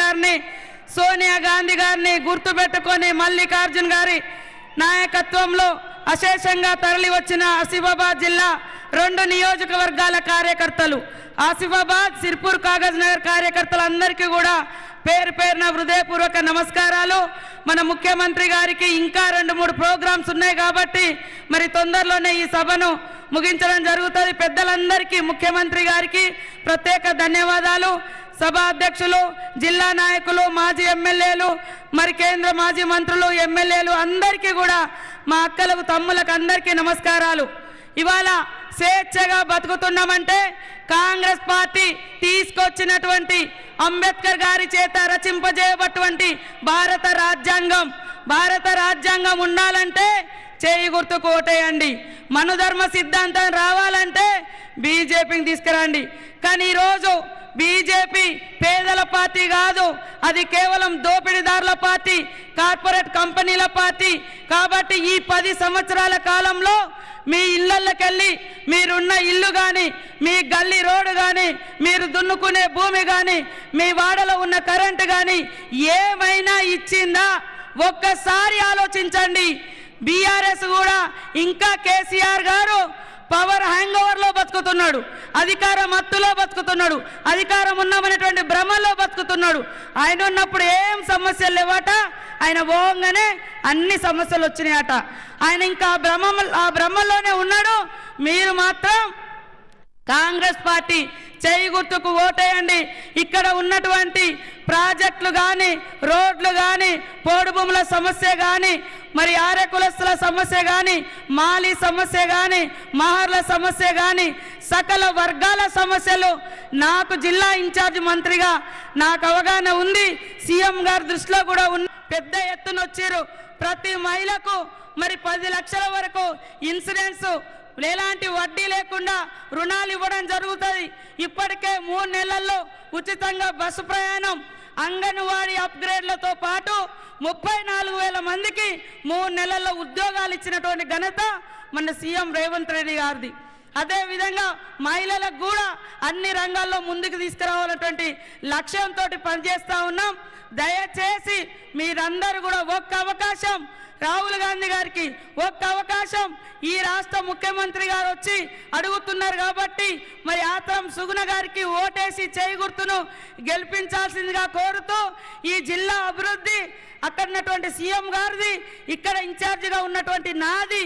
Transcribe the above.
గారిని సోనియా గాంధీ గారిని గుర్తుపెట్టుకొని మల్లికార్జున్ గారి నాయకత్వంలో అశేషంగా తరలి వచ్చిన ఆసిఫాబాద్ జిల్లా 2 నియోజకవర్గాల కార్యకర్తలు ఆసిఫాబాద్ సిర్పూర్ కాగజ్ నగర్ కార్యకర్తలందరికీ కూడా పేరు పేరున హృదయపూర్వక నమస్కారాలు। మన ముఖ్యమంత్రి గారికి ఇంకా 2-3 ప్రోగ్రామ్స్ ఉన్నాయి కాబట్టి మరి తొందరలోనే ఈ సభను ముగించడం జరుగుతుంది। పెద్దలందరికీ ముఖ్యమంత్రి గారికి ప్రత్యేక ధన్యవాదాలు। సభ అధ్యక్షులు జిల్లా నాయకులు మాజీ ఎమ్మెల్యేలు మరి కేంద్ర మాజీ మంత్రులు ఎమ్మెల్యేలు అందరికీ కూడా మా అక్కలకు తమ్ములకు అందరికీ నమస్కారాలు। ఇవాళ స్వేచ్ఛగా బతుకుతున్నామంటే కాంగ్రెస్ పార్టీ తీసుకొచ్చినటువంటి అంబేద్కర్ గారి చేత రచింపజేయబడినటువంటి భారత రాజ్యాంగం ఉండాలంటే చేయి గుర్తుకు ఓటేయండి। మనుధర్మ సిద్ధాంతం రావాలంటే బీజేపీని తీసుకురండి। కానీ ఈరోజు బీజేపీ పేదల పార్టీ కాదు, అది కేవలం దోపిడీదారుల పార్టీ, కార్పొరేట్ కంపెనీల పార్టీ। కాబట్టి ఈ 10 సంవత్సరాల కాలంలో మీ ఇళ్ళకెళ్ళి మీరున్న ఇల్లు కానీ, మీ గల్లీ రోడ్డు కానీ, మీరు దున్నుకునే భూమి కానీ, మీ వాడలో ఉన్న కరెంటు కానీ ఏమైనా ఇచ్చిందా ఒక్కసారి ఆలోచించండి। బీఆర్ఎస్ కూడా ఇంకా కేసీఆర్ గారు పవర్ హ్యాంగ్ ఓవర్ లో బతుకుతున్నాడు, అధికారం మత్తులో బతుకుతున్నాడు, అధికారం ఉన్నామనేటువంటి భ్రమలో బతుకుతున్నాడు। ఆయన ఉన్నప్పుడు ఏం సమస్యలు లేవట, ఆయన పోగానే అన్ని సమస్యలు వచ్చినాయట। ఆయన ఇంకా ఆ భ్రమలోనే ఉన్నాడు। మీరు మాత్రం కాంగ్రెస్ పార్టీ చేయి గుర్తుకు ఓటేయండి। ఇక్కడ ఉన్నటువంటి ప్రాజెక్టులు కానీ, రోడ్లు కానీ, పోడు భూముల సమస్య కానీ, మరి ఆర్య కులస్తుల సమస్య కానీ, మాలి సమస్య కానీ, మహర్ల సమస్య కానీ, సకల వర్గాల సమస్యలు నాకు జిల్లా ఇన్ఛార్జ్ మంత్రిగా నాకు అవగాహన ఉంది। సీఎం గారి దృష్టిలో కూడా పెద్ద ఎత్తున వచ్చారు। ప్రతి మహిళకు మరి 10 లక్షల వరకు ఇన్సూరెన్స్ ఎలాంటి వడ్డీ లేకుండా రుణాలు ఇవ్వడం జరుగుతుంది। ఇప్పటికే 3 నెలల్లో ఉచితంగా బస్సు ప్రయాణం, అంగన్వాడీ అప్గ్రేడ్లతో పాటు 34,000 మందికి 3 నెలల్లో ఉద్యోగాలు ఇచ్చినటువంటి ఘనత మన సీఎం రేవంత్ రెడ్డి గారిది। అదేవిధంగా మహిళలకు కూడా అన్ని రంగాల్లో ముందుకు తీసుకురావాలన్నటువంటి లక్ష్యంతో పనిచేస్తూ ఉన్నాం। దయచేసి మీరందరూ కూడా ఒక్క అవకాశం, రాహుల్ గాంధీ గారికి ఒక్క అవకాశం, ఈ రాష్ట్ర ముఖ్యమంత్రి గారు వచ్చి అడుగుతున్నారు కాబట్టి మరి ఆత్రం సుగుణ గారికి ఓటేసి చేయి గుర్తును గెలిపించాల్సిందిగా కోరుతూ ఈ జిల్లా అభివృద్ధి అక్కడ ఉన్నటువంటి సీఎం గారిది, ఇక్కడ ఇన్ఛార్జిగా ఉన్నటువంటి నాది